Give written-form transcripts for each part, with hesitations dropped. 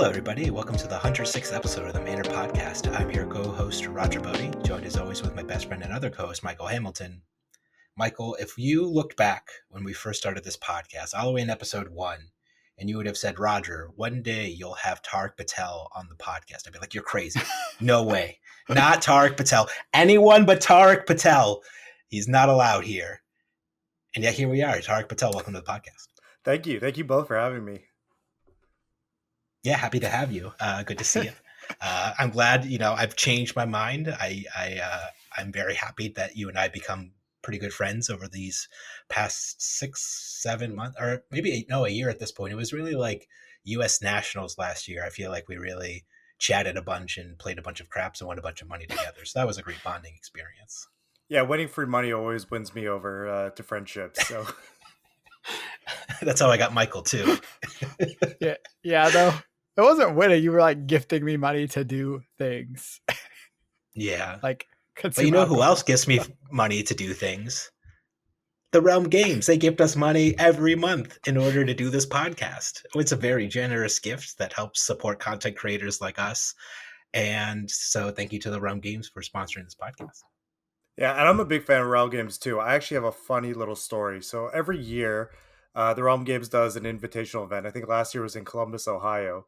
Hello, everybody. Welcome to the 106th episode of the Manor Podcast. I'm your co-host, Roger Bodee, joined as always with my best friend and other co-host, Michael Hamilton. Michael, if you looked back when we first started this podcast, all the way in episode 1, and you would have said, Roger, one day you'll have Tariq Patel on the podcast, I'd be like, you're crazy. No way. Not Tariq Patel. Anyone but Tariq Patel. He's not allowed here. And yet here we are. Tariq Patel, welcome to the podcast. Thank you. Thank you both for having me. Yeah, happy to have you. Good to see you. I'm glad, I've changed my mind. I'm very happy that you and I become pretty good friends over these past 6-7 months, or maybe a year at this point. It was really like U.S. Nationals last year. I feel like we really chatted a bunch and played a bunch of craps and won a bunch of money together. So that was a great bonding experience. Yeah, winning free money always wins me over to friendships. So that's how I got Michael too. Yeah, though. It wasn't winning. You were like gifting me money to do things. Yeah. Like, but you know who else gives me money to do things? The Realm Games. They gift us money every month in order to do this podcast. It's a very generous gift that helps support content creators like us. And so thank you to the Realm Games for sponsoring this podcast. Yeah, and I'm a big fan of Realm Games too. I actually have a funny little story. So every year, the Realm Games does an invitational event. I think last year was in Columbus, Ohio.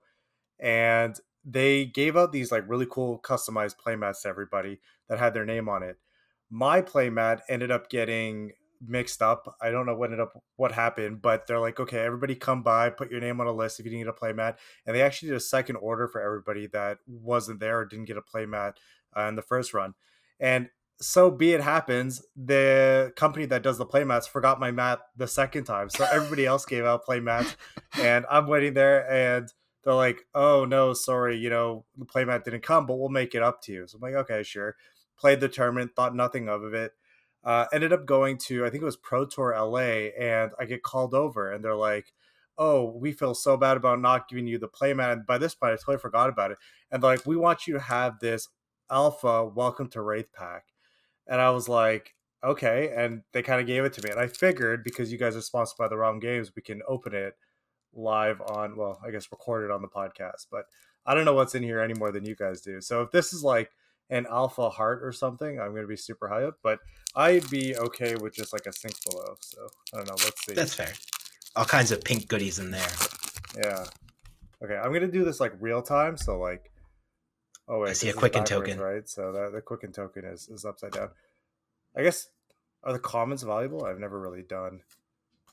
And they gave out these like really cool customized playmats to everybody that had their name on it. My playmat ended up getting mixed up. I don't know what happened, but they're like, okay, everybody come by, put your name on a list if you didn't get a playmat. And they actually did a second order for everybody that wasn't there or didn't get a playmat in the first run. And so be it happens, the company that does the playmats forgot my mat the second time. So everybody else gave out playmats and I'm waiting there and they're like, oh, no, sorry, the playmat didn't come, but we'll make it up to you. So I'm like, okay, sure. Played the tournament, thought nothing of it. Ended up going to, I think it was Pro Tour LA, and I get called over, and they're like, oh, we feel so bad about not giving you the playmat. And by this point, I totally forgot about it. And they're like, we want you to have this Alpha Welcome to Wraith pack. And I was like, okay. And they kind of gave it to me. And I figured, because you guys are sponsored by the Realm Games, we can open it live on, well, I guess recorded on the podcast, but I don't know what's in here any more than you guys do. So if this is like an alpha heart or something, I'm going to be super high up, but I'd be okay with just like a sink below. So I don't know. Let's see. That's fair. All kinds of pink goodies in there. Yeah. Okay. I'm going to do this like real time. So like, oh wait, I see a quicken token, right? So the quicken token is upside down. I guess, are the commons valuable? I've never really done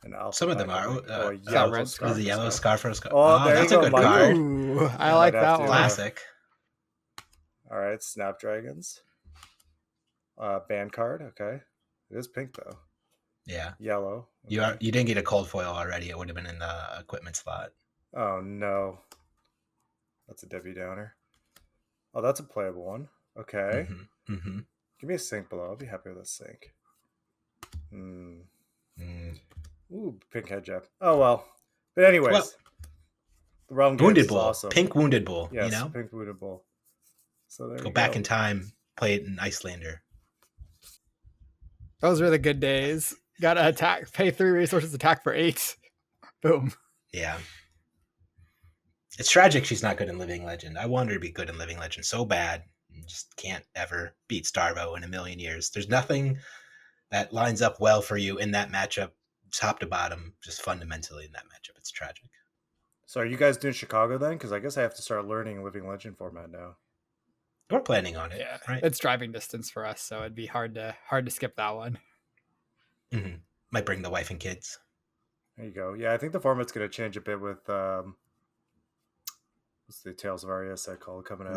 an alpha. Some of them are. Yellow scarf. The yellow scarf. Oh, there that's you a go, good card. Ooh, I like that one. Classic. All right, Snapdragons. Band card. Okay, it is pink though. Yeah. Yellow. Okay. You didn't get a cold foil already. It would have been in the equipment slot. Oh no, that's a Debbie Downer. Oh, that's a playable one. Okay. Mm-hmm. Mm-hmm. Give me a sink below. I'll be happy with a sink. Ooh, pink head jab. Oh well. But anyways, the Realm Games Wounded is Bull. awesome. Pink Wounded Bull. Yes, pink Wounded Bull. So there go back in time, play it in Icelander. Those were the good days. Gotta attack, pay 3 resources, attack for 8. Boom. Yeah. It's tragic she's not good in Living Legend. I want her to be good in Living Legend so bad. You just can't ever beat Starvo in a million years. There's nothing that lines up well for you in that matchup, top to bottom, just fundamentally in that matchup. It's tragic. So are you guys doing Chicago then? Because I guess I have to start learning Living Legend format now. We're planning on it. Yeah, right? It's driving distance for us, so it'd be hard to skip that one. Mm-hmm. Might bring the wife and kids. There you go. Yeah, I think the format's going to change a bit with what's the Tales of Aria set called coming out?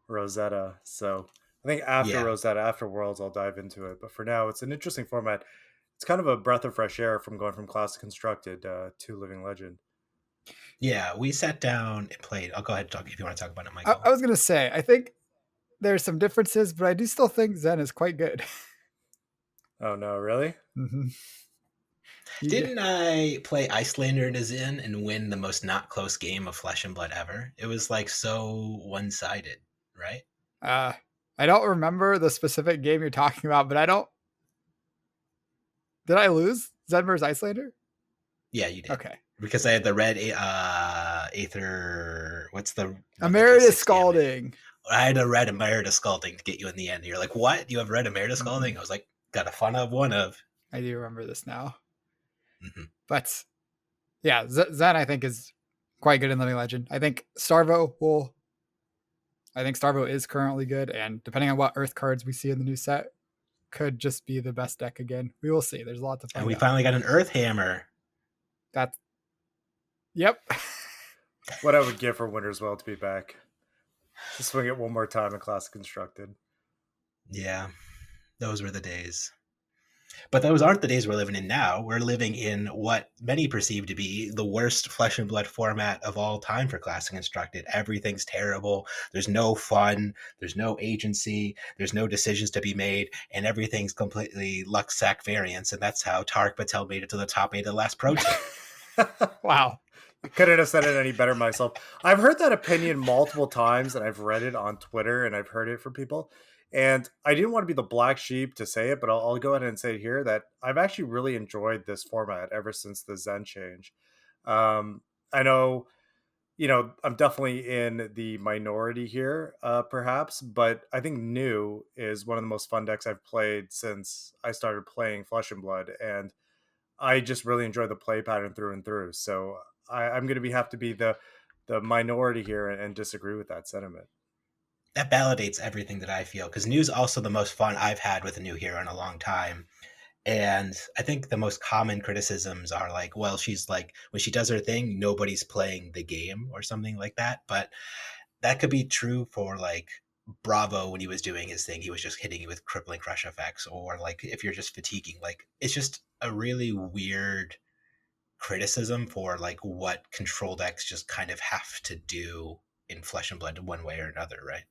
Rosetta. So I think after Rosetta, after Worlds, I'll dive into it. But for now, it's an interesting format. It's kind of a breath of fresh air from going from Classic Constructed to Living Legend. Yeah, we sat down and played. I'll go ahead and talk if you want to talk about it, Michael. I was going to say, I think there's some differences, but I do still think Zen is quite good. Oh, no, really? Mm-hmm. Didn't I play Icelander to Zen and win the most not close game of Flesh and Blood ever? It was like so one-sided, right? I don't remember the specific game you're talking about, but did I lose Zen versus Icelander? Yeah, you did. Okay. Because I had the red Aether. What's the one that does Emeritus 6 damage? Scalding. I had a red Emeritus Scalding to get you in the end. You're like, what? You have red Emeritus Scalding? I was like, got a fun of one of. I do remember this now. Mhm. But yeah, Zen I think is quite good in Living Legend. I think Starvo is currently good, and depending on what Earth cards we see in the new set, could just be the best deck again. We will see. There's a lot to find And we out. finally got an Earth Hammer. Yep. What I would give for Winter's Well to be back. To swing it one more time in Classic Constructed. Yeah, those were the days. But those aren't the days we're living in now. We're living in what many perceive to be the worst Flesh and Blood format of all time for Classic Constructed. Everything's terrible. There's no fun. There's no agency. There's no decisions to be made. And everything's completely luck sack variance. And that's how Tariq Patel made it to the top 8 of the last Pro Tour. Wow. Couldn't have said it any better myself. I've heard that opinion multiple times, and I've read it on Twitter, and I've heard it from people. And I didn't want to be the black sheep to say it, but I'll go ahead and say here that I've actually really enjoyed this format ever since the Zen change. I know, I'm definitely in the minority here, perhaps, but I think New is one of the most fun decks I've played since I started playing Flesh and Blood, and I just really enjoy the play pattern through and through. So I'm going to have to be the minority here and disagree with that sentiment. That validates everything that I feel, because New's also the most fun I've had with a new hero in a long time. And I think the most common criticisms are like, well, she's like, when she does her thing, nobody's playing the game or something like that. But that could be true for like Bravo when he was doing his thing. He was just hitting you with crippling crush effects, or like if you're just fatiguing, like it's just a really weird criticism for like what control decks just kind of have to do in Flesh and Blood one way or another, right?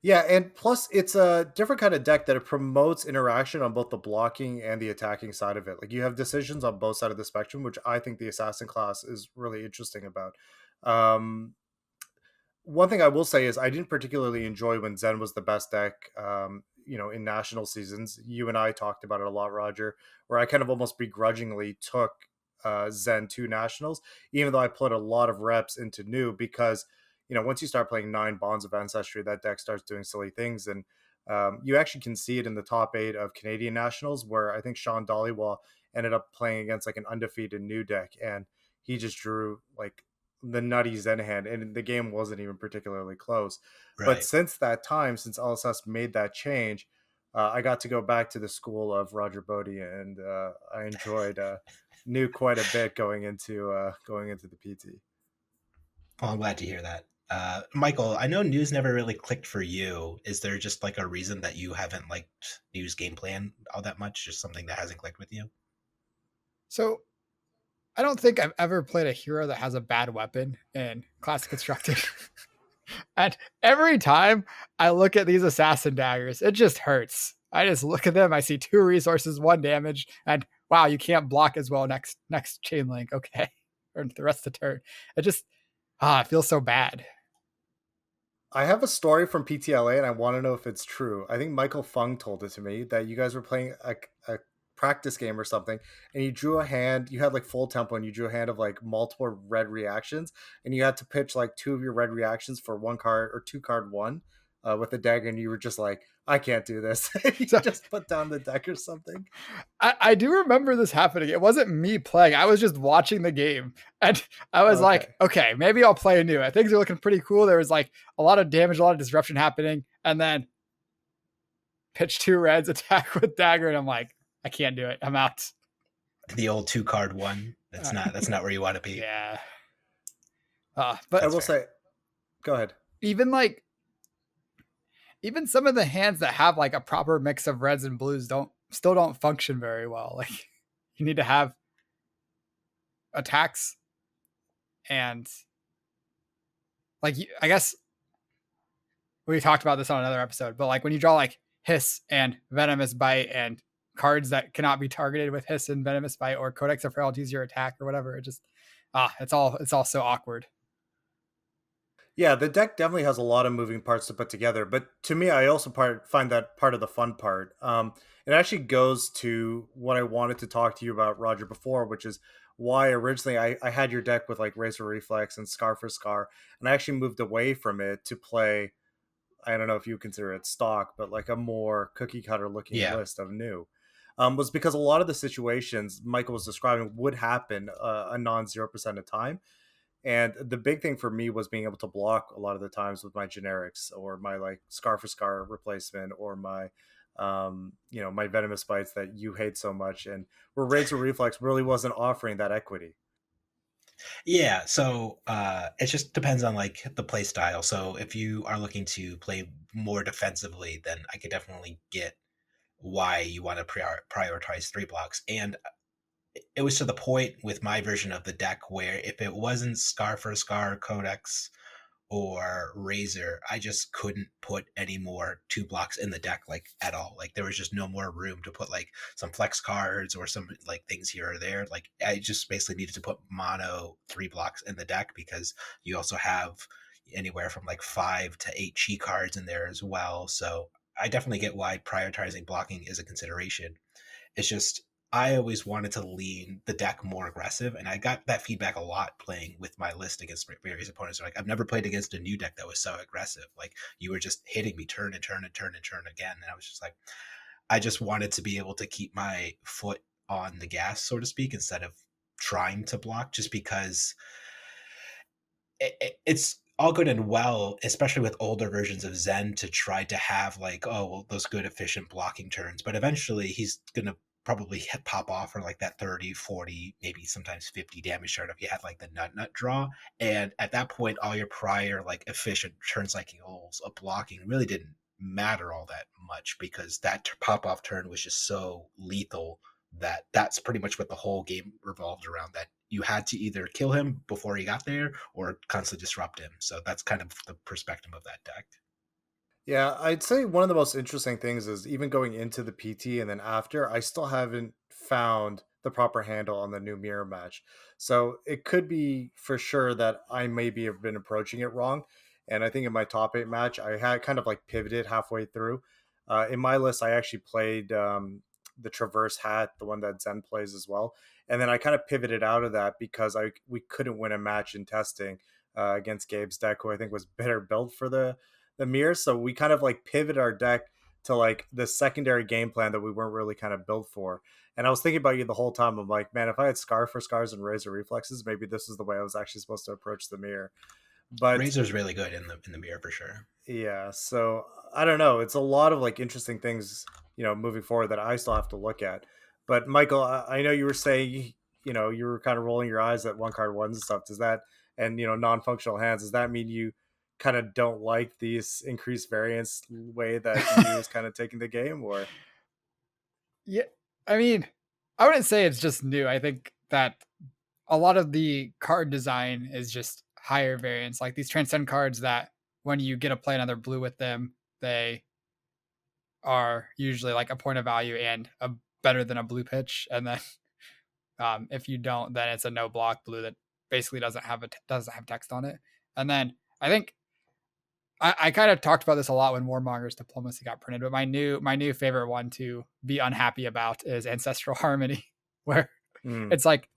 Yeah, and plus it's a different kind of deck that it promotes interaction on both the blocking and the attacking side of it. Like you have decisions on both sides of the spectrum, which I think the assassin class is really interesting about. One thing I will say is I didn't particularly enjoy when Zen was the best deck, in national seasons. You and I talked about it a lot, Roger, where I kind of almost begrudgingly took Zen to nationals, even though I put a lot of reps into New because, once you start playing 9 Bonds of Ancestry, that deck starts doing silly things. And you actually can see it in the top 8 of Canadian nationals, where I think Sean Dollywall ended up playing against like an undefeated New deck, and he just drew like the nutty Zen hand, and the game wasn't even particularly close. Right. But since that time, since LSS made that change, I got to go back to the school of Roger Bodee, and I enjoyed New quite a bit going into the PT. Well, I'm glad to hear that. Michael, I know News never really clicked for you. Is there just like a reason that you haven't liked News game plan all that much? Just something that hasn't clicked with you? So I don't think I've ever played a hero that has a bad weapon in Classic Constructed. And every time I look at these assassin daggers, it just hurts. I just look at them, I see 2 resources, 1 damage, and wow, you can't block as well next chain link. Okay. Or the rest of the turn. It feels so bad. I have a story from PTLA, and I want to know if it's true. I think Michael Fung told it to me that you guys were playing a practice game or something, and you drew a hand. You had like full tempo, and you drew a hand of like multiple red reactions, and you had to pitch like 2 of your red reactions for 1 card or 2 card 1 with a dagger, and you were just like, I can't do this. You just put down the deck or something. I do remember this happening. It wasn't me playing. I was just watching the game, and I was like, okay, maybe I'll play New. Things are looking pretty cool. There was like a lot of damage, a lot of disruption happening, and then pitch 2 reds, attack with dagger, and I'm like, I can't do it. I'm out. The old 2 card 1. That's not where you want to be. Yeah. But I will say, go ahead. Even some of the hands that have like a proper mix of reds and blues still don't function very well. Like you need to have attacks and like, I guess we talked about this on another episode, but like when you draw like Hiss and Venomous Bite and cards that cannot be targeted with Hiss and Venomous Bite or Codex of Frailties your attack or whatever, it just, it's all so awkward. Yeah, the deck definitely has a lot of moving parts to put together. But to me, I also find that part of the fun part. It actually goes to what I wanted to talk to you about, Roger, before, which is why originally I had your deck with like Razor Reflex and Scar for Scar, and I actually moved away from it to play, I don't know if you consider it stock, but like a more cookie cutter looking Yeah. list of new. Was because a lot of the situations Michael was describing would happen a non 0% of time. And the big thing for me was being able to block a lot of the times with my generics or my like Scar for Scar replacement or my my venomous bites that you hate so much, and where Razor Reflex really wasn't offering that equity. Yeah, so it just depends on like the play style. So if you are looking to play more defensively, then I could definitely get why you want to prioritize three blocks. And it was to the point with my version of the deck where if it wasn't Scar for Scar, Codex, or Razor, I just couldn't put any more two blocks in the deck like at all. Like there was just no more room to put like some flex cards or some like things here or there. Like I just basically needed to put mono three blocks in the deck because you also have anywhere from like 5 to 8 chi cards in there as well. So I definitely get why prioritizing blocking is a consideration. It's just I always wanted to lean the deck more aggressive, and I got that feedback a lot playing with my list against various opponents. Like I've never played against a new deck that was so aggressive. Like you were just hitting me turn and turn and turn and turn again, and I was just like, I just wanted to be able to keep my foot on the gas, so to speak, instead of trying to block, just because it's all good and well, especially with older versions of Zen, to try to have like, oh, well, those good efficient blocking turns. But eventually he's going to probably pop off for like that 30, 40, maybe sometimes 50 damage turn if you had like the nut draw. And at that point, all your prior like efficient turn cycles of blocking really didn't matter all that much because that pop off turn was just so lethal that that's pretty much what the whole game revolved around, that you had to either kill him before he got there or constantly disrupt him. So that's kind of the perspective of that deck. Yeah, I'd say one of the most interesting things is even going into the PT and then after, I still haven't found the proper handle on the new mirror match. So it could be for sure that I maybe have been approaching it wrong. And I think in my top eight match, I had kind of like pivoted halfway through. In my list, I actually played the Traverse Hat, the one that Zen plays as well. And then I kind of pivoted out of that because we couldn't win a match in testing against Gabe's deck, who I think was better built for the mirror. So we kind of like pivot our deck to like the secondary game plan that we weren't really kind of built for. And I was thinking about you the whole time. I'm like, man, if I had Scar for Scars and Razor Reflexes, maybe this is the way I was actually supposed to approach the mirror. But Razor's really good in the mirror for sure. yeah, so I don't know. It's a lot of like interesting things, moving forward that I still have to look at. But Michael, I know you were saying, you were kind of rolling your eyes at one card ones and stuff. Does that, and non-functional hands, does that mean you kind of don't like these increased variance way that EU is kind of taking the game, or? Yeah, I mean, I wouldn't say it's just new. I think that a lot of the card design is just higher variance, like these transcend cards that when you get to play another blue with them, they are usually like a point of value and a better than a blue pitch. And then if you don't, then it's a no block blue that basically doesn't have text on it. And then I think I kind of talked about this a lot when Warmonger's Diplomacy got printed, but my new favorite one to be unhappy about is Ancestral Harmony, where Mm. it's like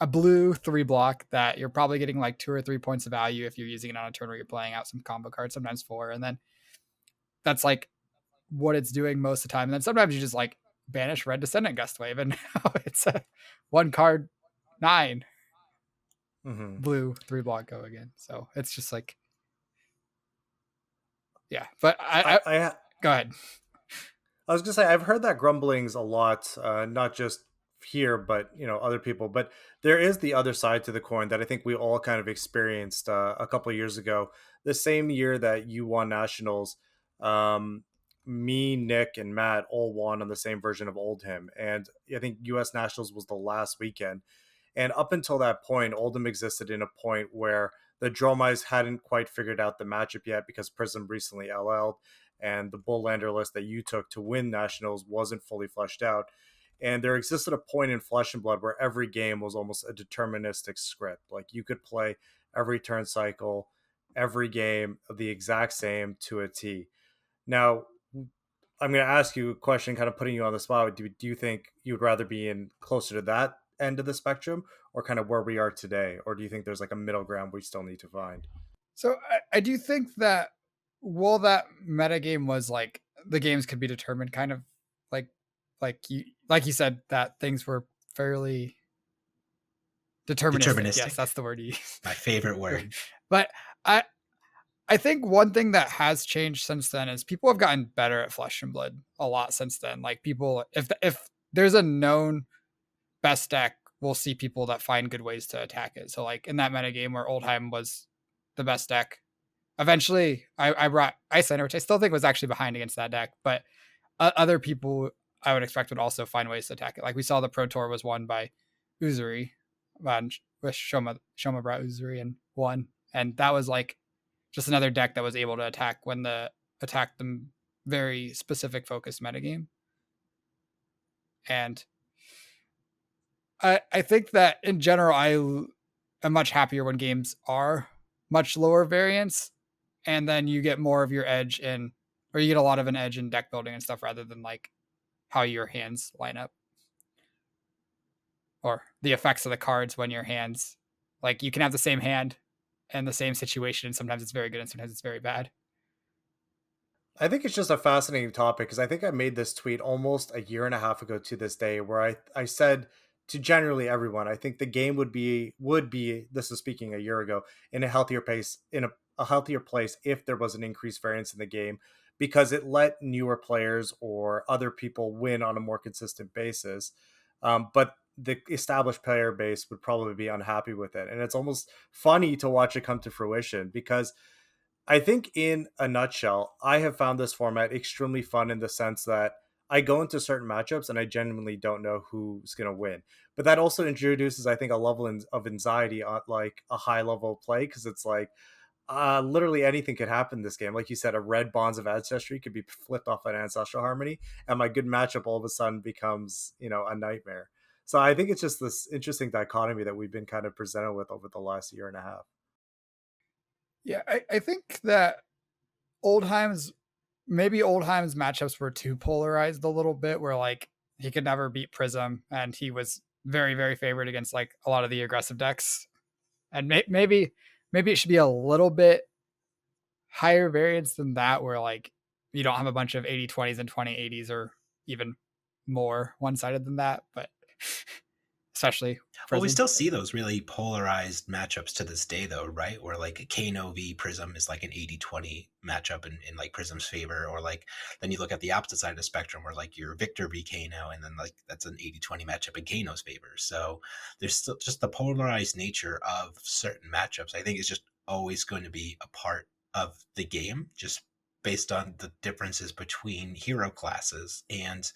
a blue 3 block that you're probably getting like 2 or 3 points of value if you're using it on a turn where you're playing out some combo cards, sometimes 4, and then that's like what it's doing most of the time. And then sometimes you just like banish Red Descendant Gust Wave, and now it's a 1 card 9 Hmm. blue 3 block go again. So it's just like, yeah. But I go ahead. I was gonna say I've heard that grumblings a lot, not just here, but other people. But there is the other side to the coin that I think we all kind of experienced a couple of years ago. The same year that you won nationals, um, me, Nick, and Matt all won on the same version of Oldhim, and I think U.S. Nationals was the last weekend. And up until that point, Oldhim existed in a point where the Dromize hadn't quite figured out the matchup yet because Prism recently LL'd, and the Bullander list that you took to win nationals wasn't fully fleshed out. And there existed a point in Flesh and Blood where every game was almost a deterministic script. Like you could play every turn cycle, every game the exact same to a T. Now, I'm going to ask you a question, kind of putting you on the spot. Do you think you would rather be in closer to that end of the spectrum, or kind of where we are today? Or do you think there's like a middle ground we still need to find? So I do think that while that metagame was like the games could be determined kind of like like you said that things were fairly deterministic. Yes, Deterministic. that's the word you use. My favorite word. But I think one thing that has changed since then is people have gotten better at Flesh and Blood a lot since then. Like people, if there's a known best deck, we'll see people that find good ways to attack it. So like in that metagame where Oldheim was the best deck, eventually I brought Icelander, which I still think was actually behind against that deck, but other people I would expect would also find ways to attack it. Like we saw the Pro Tour was won by Uzuri, with Shoma brought Uzuri and won, and that was like just another deck that was able to attack when the very specific focused metagame. And I think that in general I am much happier when games are much lower variance, and then you get more of your edge in, or you get a lot of an edge in deck building and stuff rather than like how your hands line up or the effects of the cards when your hands, like you can have the same hand and the same situation, and sometimes it's very good and sometimes it's very bad. I think it's just a fascinating topic because I think I made this tweet almost a year and a half ago to this day where I said to generally everyone, I think the game would be this is speaking a year ago, in a healthier pace, in a healthier place if there was an increased variance in the game, because it let newer players or other people win on a more consistent basis. But the established player base would probably be unhappy with it. And it's almost funny to watch it come to fruition because I think, in a nutshell, I have found this format extremely fun in the sense that I go into certain matchups and I genuinely don't know who's going to win. But that also introduces, I think, a level of anxiety on like a high level of play because it's like literally anything could happen in this game. Like you said, a red Bonds of Ancestry could be flipped off an Ancestral Harmony, and my good matchup all of a sudden becomes, a nightmare. So I think it's just this interesting dichotomy that we've been kind of presented with over the last year and a half. Yeah, I think that Oldheim's Oldheim's matchups were too polarized a little bit, where like he could never beat Prism, and he was very very favored against like a lot of the aggressive decks. And maybe it should be a little bit higher variance than that, where like you don't have a bunch of 80/20s and 20/80s or even more one sided than that, but especially Well, we Prism. still see those really polarized matchups to this day, though, right? Where like Kano v Prism is like an 80/20 matchup in like Prism's favor, or like then you look at the opposite side of the spectrum where like your Victor v Kano, and then like that's an 80/20 matchup in Kano's favor. So there's still just the polarized nature of certain matchups. I think it's just always going to be a part of the game, just based on the differences between hero classes. And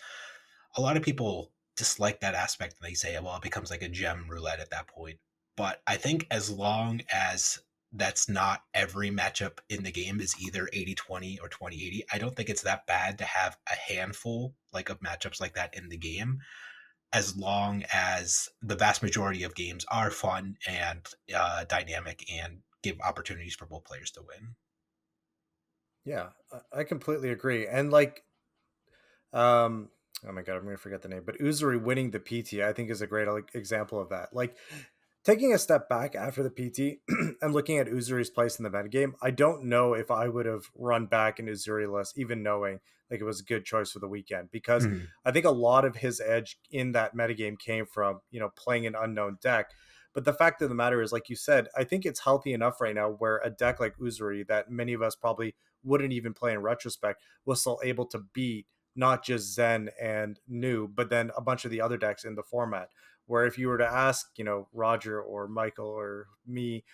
a lot of people dislike that aspect, and they say, well, it becomes like a gem roulette at that point. But I think as long as that's not every matchup in the game is either 80/20 or 20/80, I don't think it's that bad to have a handful like of matchups like that in the game, as long as the vast majority of games are fun and dynamic and give opportunities for both players to win. Yeah, I completely agree. And like, oh my god, I'm gonna forget the name, but Uzuri winning the PT, I think, is a great example of that. Like, taking a step back after the PT and looking at Uzuri's place in the metagame, I don't know if I would have run back an Uzuri list, even knowing like it was a good choice for the weekend, because I think a lot of his edge in that metagame came from, playing an unknown deck. But the fact of the matter is, like you said, I think it's healthy enough right now where a deck like Uzuri that many of us probably wouldn't even play in retrospect was still able to beat not just Zen and New, but then a bunch of the other decks in the format. Where if you were to ask, Roger or Michael or me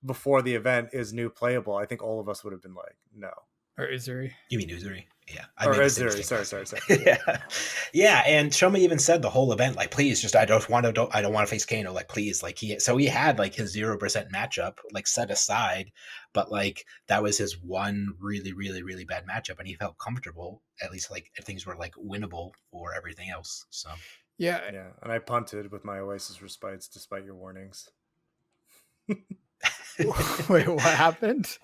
before the event, is New playable? I think all of us would have been like, no. Or Uzuri. You mean Uzuri? Yeah, Or Uzuri. Sorry. Yeah, and Shoma even said the whole event, like, please, just I don't want to face Kano, like, please, like he had like his 0% matchup like set aside, but like that was his one really really really bad matchup, and he felt comfortable, at least like things were like winnable for everything else. So yeah, and I punted with my Oasis Respites despite your warnings. Wait, what happened?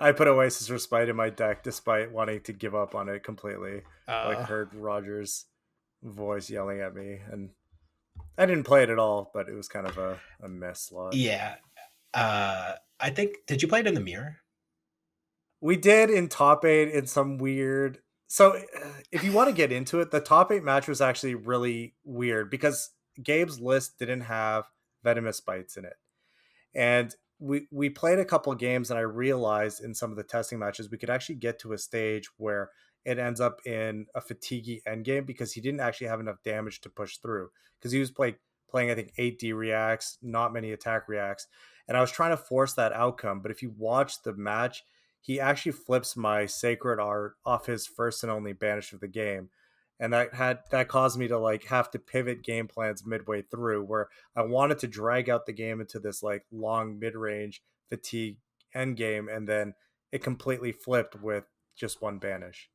I put Oasis Respite in my deck despite wanting to give up on it completely. Like, heard Roger's voice yelling at me, and I didn't play it at all, but it was kind of a mess slot. Yeah. I think, did you play it in the mirror? We did in top 8 in some weird. So if you want to get into it, the top 8 match was actually really weird because Gabe's list didn't have venomous bites in it. And we played a couple of games, and I realized in some of the testing matches we could actually get to a stage where it ends up in a fatiguey endgame because he didn't actually have enough damage to push through, because he was playing I think 8D reacts, not many attack reacts, and I was trying to force that outcome. But if you watch the match, he actually flips my sacred art off his first and only banish of the game, and that caused me to like have to pivot game plans midway through, where I wanted to drag out the game into this like long mid-range fatigue end game, and then it completely flipped with just one banish.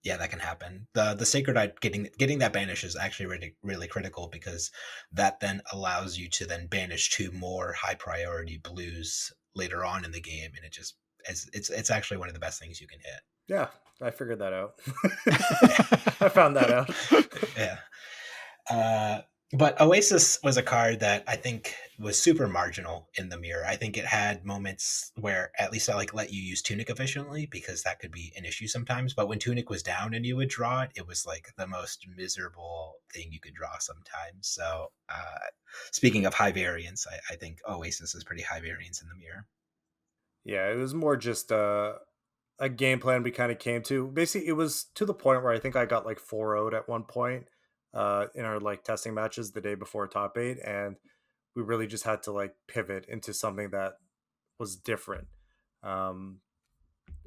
Yeah, that can happen. The Sacred Eye getting that banish is actually really, really critical, because that then allows you to then banish 2 more high priority blues later on in the game, and it's actually one of the best things you can hit. Yeah, I figured that out. I found that out. Yeah. But Oasis was a card that I think was super marginal in the mirror. I think it had moments where at least I like let you use Tunic efficiently, because that could be an issue sometimes. But when Tunic was down and you would draw it, it was like the most miserable thing you could draw sometimes. So speaking of high variance, I think Oasis is pretty high variance in the mirror. Yeah, it was more just a game plan we kind of came to. Basically, it was to the point where I think I got like 4-0'd at one point in our like testing matches the day before top 8, and we really just had to like pivot into something that was different. Um,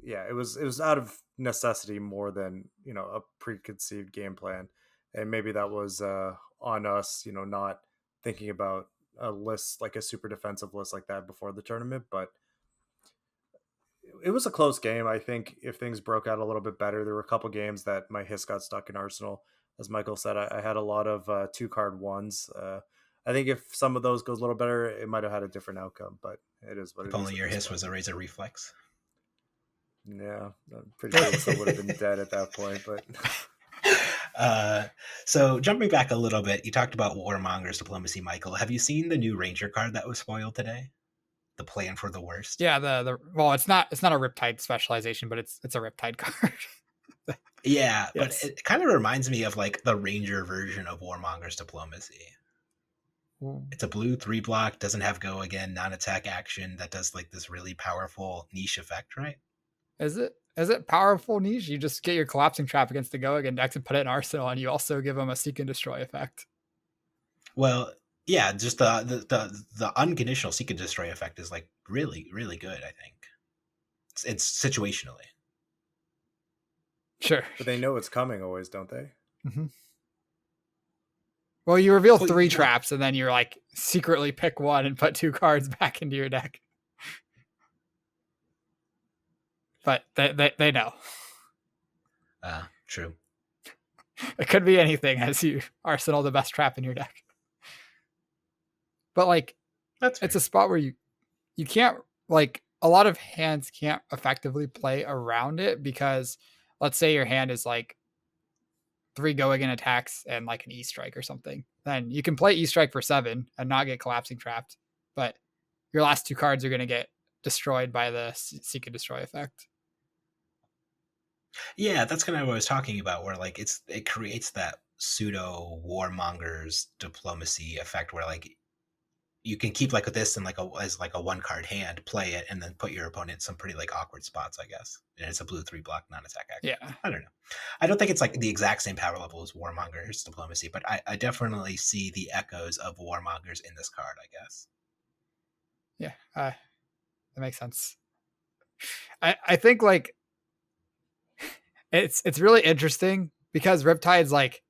yeah, it was out of necessity more than a preconceived game plan, and maybe that was on us, not thinking about a list like a super defensive list like that before the tournament. But it was a close game. I think if things broke out a little bit better, there were a couple games that my hiss got stuck in Arsenal. As Michael said, I had a lot of 2-card ones. I think if some of those goes a little better, it might have had a different outcome, but it is what it If is. only your hiss was a Razor Reflex. Yeah, I'm pretty sure it still would have been dead at that point, but... So jumping back a little bit, you talked about Warmonger's Diplomacy, Michael. Have you seen the new Ranger card that was spoiled today? The Plan for the Worst. Yeah, well, it's not a Riptide specialization, but it's a Riptide card. Yeah, Yes. But it kind of reminds me of like the Ranger version of Warmonger's Diplomacy. It's a blue 3-block, doesn't have go again, non-attack action that does like this really powerful niche effect, right? Is it powerful niche? You just get your collapsing trap against the go again deck and put it in Arsenal, and you also give them a seek and destroy effect. Well, yeah, just the unconditional seek and destroy effect is like really, really good, I think. It's situationally. Sure. But they know it's coming always, don't they? Mm-hmm. Well, you reveal 3 traps, and then you're like secretly pick one and put 2 cards back into your deck. But they know. True. It could be anything as you arsenal the best trap in your deck. But like, it's a spot where you can't, like, a lot of hands can't effectively play around it, because let's say your hand is like 3 go again attacks and like an E-Strike or something. Then you can play E-Strike for 7 and not get collapsing trapped, but your last 2 cards are going to get destroyed by the seek and destroy effect. Yeah, that's kind of what I was talking about, where like it creates that pseudo Warmonger's Diplomacy effect, where like you can keep like this and like as like a 1-card hand, play it, and then put your opponent in some pretty like awkward spots, I guess. And it's a blue 3-block non-attack action. Yeah. I don't know. I don't think it's like the exact same power level as Warmonger's Diplomacy, but I definitely see the echoes of Warmonger's in this card, I guess. Yeah, that makes sense. I think like it's really interesting because Riptide's like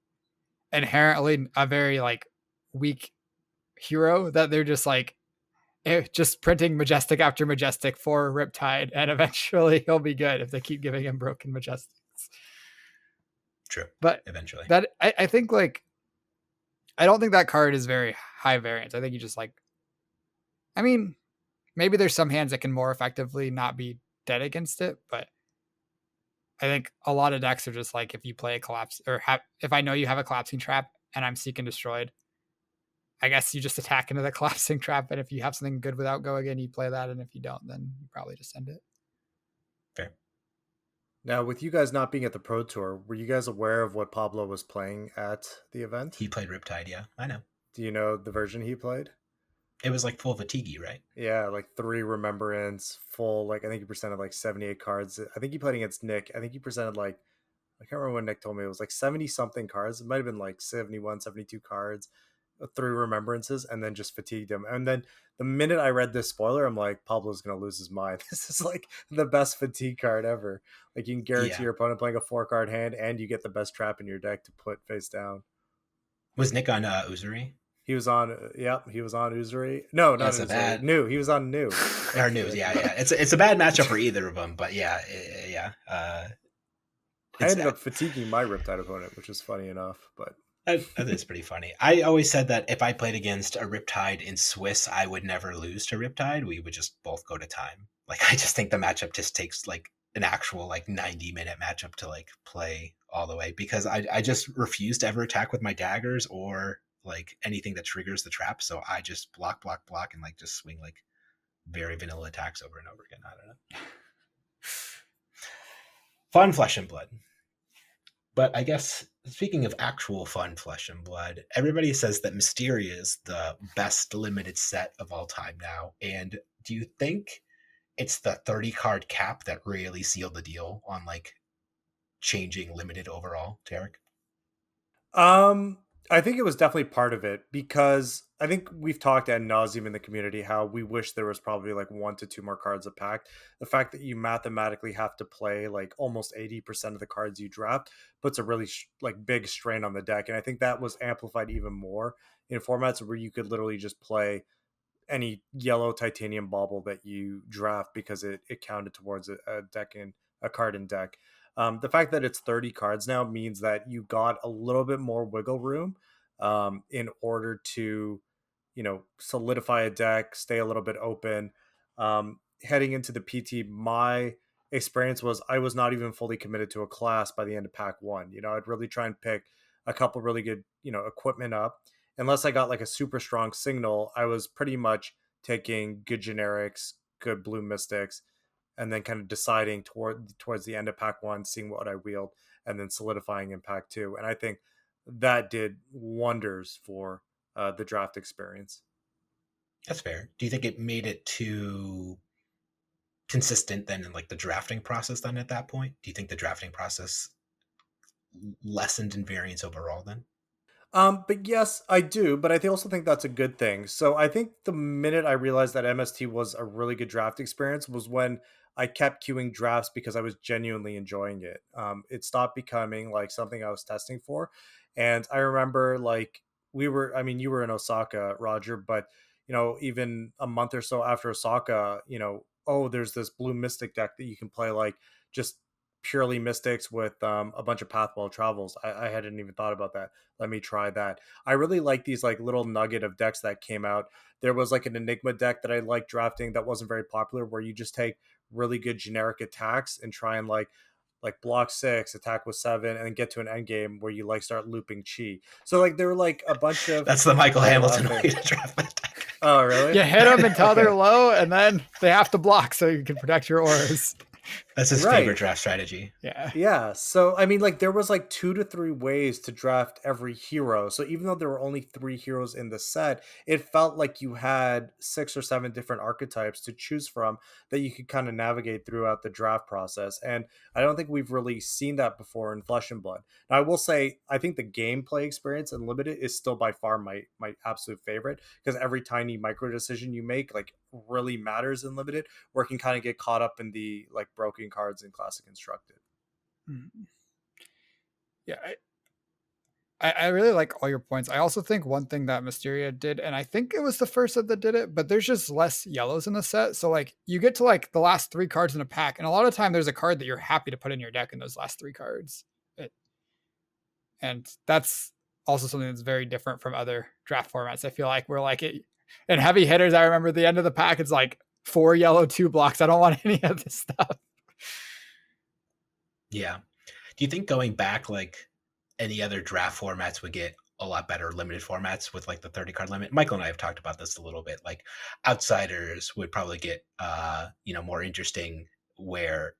inherently a very like weak hero, that they're just like just printing Majestic after Majestic for Riptide, and eventually he'll be good if they keep giving him broken Majestics. True. But eventually that I think like I don't think that card is very high variance. I think you just like, I mean, maybe there's some hands that can more effectively not be dead against it, but I think a lot of decks are just like, if you play a collapse, or if I know you have a collapsing trap and I'm seek and destroyed, I guess you just attack into the collapsing trap, and if you have something good without going in, you play that, and if you don't, then you probably just end it. Fair. Now, with you guys not being at the Pro Tour, were you guys aware of what Pablo was playing at the event? He played Riptide, yeah. I know. Do you know the version he played? It was like full fatigue, right? Yeah, like 3 Remembrance, full, like I think he presented like 78 cards. I think he played against Nick. I think he presented like, I can't remember what Nick told me. It was like 70 something cards. It might have been like 71, 72 cards, 3 Remembrances, and then just fatigued him. And then the minute I read this spoiler, I'm like, Pablo's going to lose his mind. This is like the best fatigue card ever. Like you can guarantee your opponent playing a 4-card hand and you get the best trap in your deck to put face down. Was Nick on Uzuri? He was on, he was on Uzuri. No, not Uzuri. New. He was on New. Or New, yeah. It's a bad matchup for either of them, but yeah. I ended up fatiguing my Riptide opponent, which is funny enough, but that is pretty funny. I always said that if I played against a Riptide in Swiss, I would never lose to Riptide. We would just both go to time. Like I just think the matchup just takes like an actual like 90-minute matchup to like play all the way, because I just refuse to ever attack with my daggers or like anything that triggers the trap. So I just block, and like just swing like very vanilla attacks over and over again. I don't know. Fun Flesh and Blood. But I guess speaking of actual fun Flesh and Blood, everybody says that Mysteria is the best limited set of all time now. And do you think it's the 30 card cap that really sealed the deal on like changing limited overall, Tariq? I think it was definitely part of it, because I think we've talked ad nauseum in the community how we wish there was probably like 1 to 2 more cards a pack. The fact that you mathematically have to play like almost 80% of the cards you draft puts a really like big strain on the deck. And I think that was amplified even more in formats where you could literally just play any yellow titanium bauble that you draft because it counted towards a deck in a card in deck. The fact that it's 30 cards now means that you got a little bit more wiggle room in order to, solidify a deck, stay a little bit open. Heading into the PT, my experience was I was not even fully committed to a class by the end of pack 1. I'd really try and pick a couple really good, equipment up. Unless I got like a super strong signal, I was pretty much taking good generics, good blue mystics, and then kind of deciding towards the end of pack 1, seeing what I wield, and then solidifying in pack 2. And I think that did wonders for the draft experience. That's fair. Do you think it made it too consistent then in like the drafting process then at that point? Do you think the drafting process lessened in variance overall then? But yes, I do. But I also think that's a good thing. So I think the minute I realized that MST was a really good draft experience was when I kept queuing drafts because I was genuinely enjoying it. It stopped becoming like something I was testing for. And I remember like you were in Osaka, Roger, but even a month or so after Osaka, there's this blue mystic deck that you can play like just purely mystics with a bunch of pathwell travels. I hadn't even thought about that. Let me try that. I really like these like little nugget of decks that came out. There was like an Enigma deck that I liked drafting that wasn't very popular, where you just take really good generic attacks and try and like block 6, attack with 7, and then get to an end game where you like start looping chi. So like there were like a bunch of that's the Michael Hamilton way to draft that deck. Oh really? You hit them until they're low, and then they have to block so you can protect your auras. That's his favorite draft strategy. Yeah. So, I mean, like, there was like 2 to 3 ways to draft every hero. So even though there were only 3 heroes in the set, it felt like you had 6 or 7 different archetypes to choose from that you could kind of navigate throughout the draft process. And I don't think we've really seen that before in Flesh and Blood. Now, I will say, I think the gameplay experience in Limited is still by far my absolute favorite, because every tiny micro decision you make, like, really matters in Limited, where it can kind of get caught up in the like broken cards in Classic Constructed. Yeah, I really like all your points. I also think one thing that Mysteria did, and I think it was the first set that did it, but there's just less yellows in the set. So like you get to like the last 3 cards in a pack, and a lot of time there's a card that you're happy to put in your deck in those last 3 cards. And that's also something that's very different from other draft formats. I feel like we're like it in heavy hitters. I remember the end of the pack, it's like 4 yellow, 2 blocks. I don't want any of this stuff. Yeah. Do you think going back, like any other draft formats would get a lot better limited formats with like the 30 card limit. Michael and I have talked about this a little bit. Like outsiders would probably get more interesting where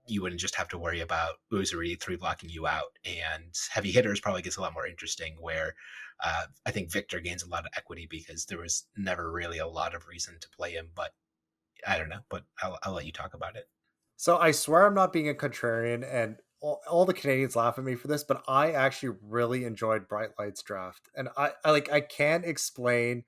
you wouldn't just have to worry about Uzuri 3 blocking you out, and heavy hitters probably gets a lot more interesting where I think Victor gains a lot of equity because there was never really a lot of reason to play him. But I don't know, but I'll let you talk about it. So I swear I'm not being a contrarian, and all the Canadians laugh at me for this, but I actually really enjoyed Bright Light's draft, and I can't explain.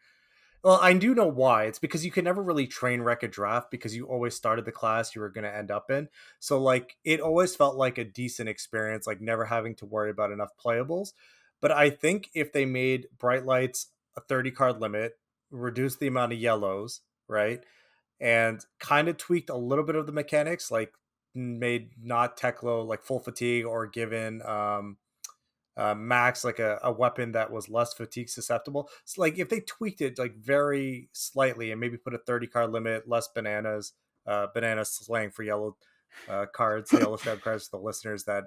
Well, I do know why. It's because you could never really train wreck a draft because you always started the class you were going to end up in. So like it always felt like a decent experience, like never having to worry about enough playables. But I think if they made Bright Lights a 30 card limit, reduce the amount of yellows, right? And kind of tweaked a little bit of the mechanics, like made not Teklo like full fatigue or given Max like a weapon that was less fatigue susceptible. So like if they tweaked it like very slightly and maybe put a 30 card limit, less bananas, banana slang for yellow cards, yellow stripe cards for the listeners that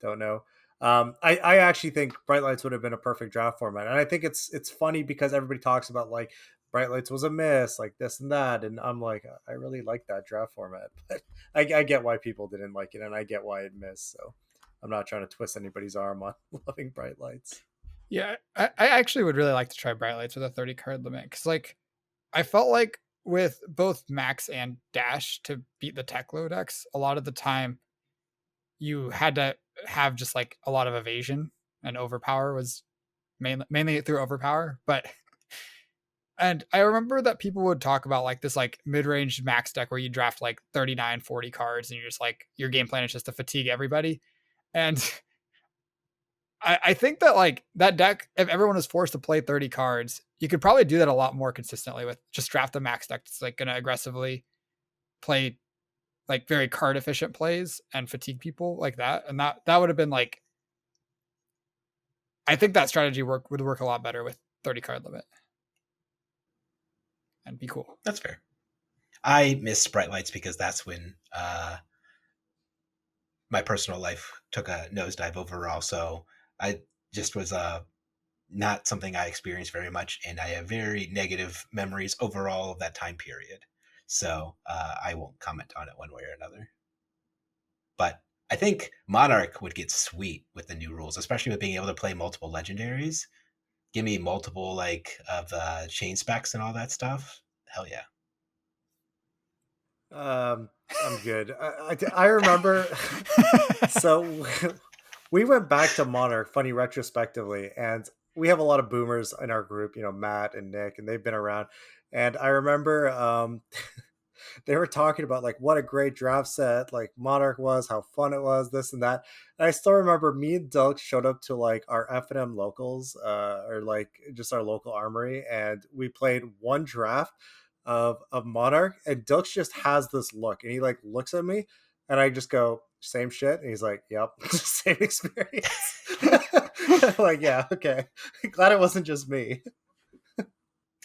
don't know. I actually think Bright Lights would have been a perfect draft format, and I think it's funny because everybody talks about like Bright Lights was a miss, like this and that, and I'm like, I really like that draft format, but I get why people didn't like it, and I get why it missed. So I'm not trying to twist anybody's arm on loving Bright Lights. Yeah, I actually would really like to try Bright Lights with a 30 card limit because, like, I felt like with both Max and Dash to beat the Teklo decks, a lot of the time you had to have just like a lot of evasion, and overpower was mainly through overpower. But and I remember that people would talk about like this like mid-range Max deck where you draft like 39, 40 cards and you're just like your game plan is just to fatigue everybody. And I think that like that deck, if everyone was forced to play 30 cards, you could probably do that a lot more consistently with just draft the Max deck that's like gonna aggressively play like very card efficient plays and fatigue people like that. And that would have been like, I think that strategy would work a lot better with 30 card limit and be cool. That's fair. I miss Bright Lights because that's when my personal life took a nosedive overall. So I just was not something I experienced very much, and I have very negative memories overall of that time period. So I won't comment on it one way or another. But I think Monarch would get sweet with the new rules, especially with being able to play multiple legendaries. Give me multiple like of chain specs and all that stuff. Hell yeah. I'm good. I remember. So we went back to Monarch, funny retrospectively, and we have a lot of boomers in our group, Matt and Nick, and they've been around. And I remember they were talking about like what a great draft set like Monarch was, how fun it was, this and that. And I still remember me and Doug showed up to like our F&M locals, or like just our local armory, and we played one draft of Monarch, and Dux just has this look, and he like looks at me, and I just go, same shit, and he's like, yep, same experience. Like, yeah, okay, glad it wasn't just me.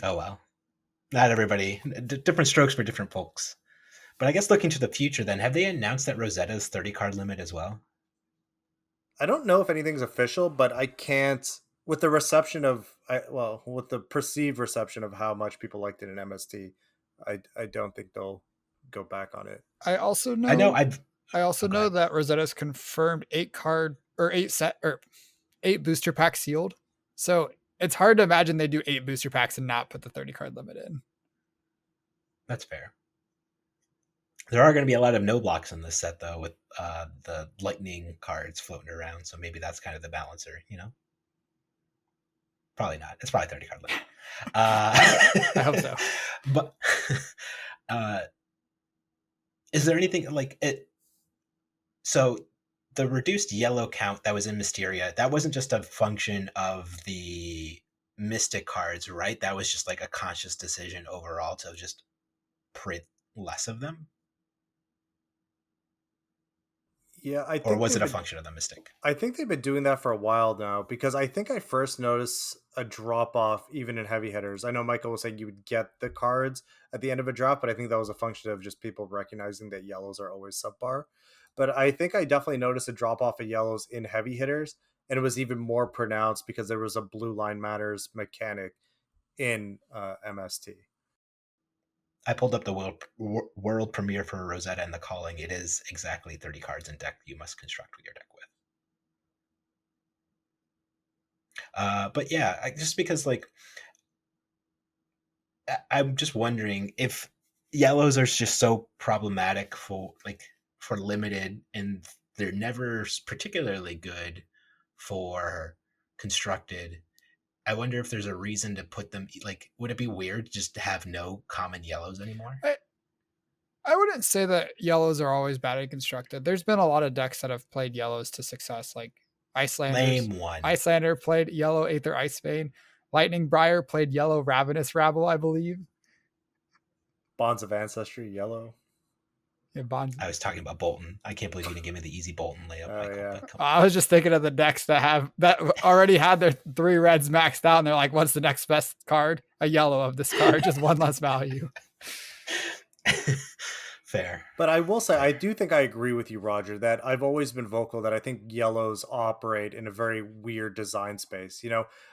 Oh well, not everybody. Different strokes for different folks. But I guess looking to the future, then, have they announced that Rosetta's 30 card limit as well? I don't know if anything's official, but I can't with the reception of with the perceived reception of how much people liked it in MST. I don't think they'll go back on it. I also know. I also know that Rosetta's confirmed 8 booster packs sealed. So it's hard to imagine they do 8 booster packs and not put the 30 card limit in. That's fair. There are going to be a lot of no blocks in this set, though, with the lightning cards floating around. So maybe that's kind of the balancer, Probably not. It's probably 30 card limit. I hope so. But is there anything like it? So the reduced yellow count that was in Mysteria, that wasn't just a function of the Mystic cards, right? That was just like a conscious decision overall to just print less of them. Yeah, I think. Or was it a function of the Mystic? I think they've been doing that for a while now, because I think I first noticed a drop off even in heavy hitters. I know Michael was saying you would get the cards at the end of a drop, but I think that was a function of just people recognizing that yellows are always subpar. But I think I definitely noticed a drop off of yellows in heavy hitters, and it was even more pronounced because there was a blue line matters mechanic in MST. I pulled up the world premiere for Rosetta and the Calling. It is exactly 30 cards in deck you must construct with your deck with. But yeah, just because like I'm just wondering if yellows are just so problematic for limited, and they're never particularly good for constructed. I wonder if there's a reason to put them, like, would it be weird just to have no common yellows anymore? I wouldn't say that yellows are always badly constructed. There's been a lot of decks that have played yellows to success, like Icelanders. Name one. Icelander played yellow Aether Icevein. Lightning Briar played yellow Ravenous Rabble, I believe. Bonds of Ancestry, yellow. Yeah, Bonds. I was talking about Bolton. I can't believe you didn't give me the easy Bolton layup, Michael. Yeah. I was just thinking of the decks that already had their 3 reds maxed out, and they're like, what's the next best card? A yellow of this card, just one less value. Fair. But I will say, I do think I agree with you, Roger, that I've always been vocal that I think yellows operate in a very weird design space.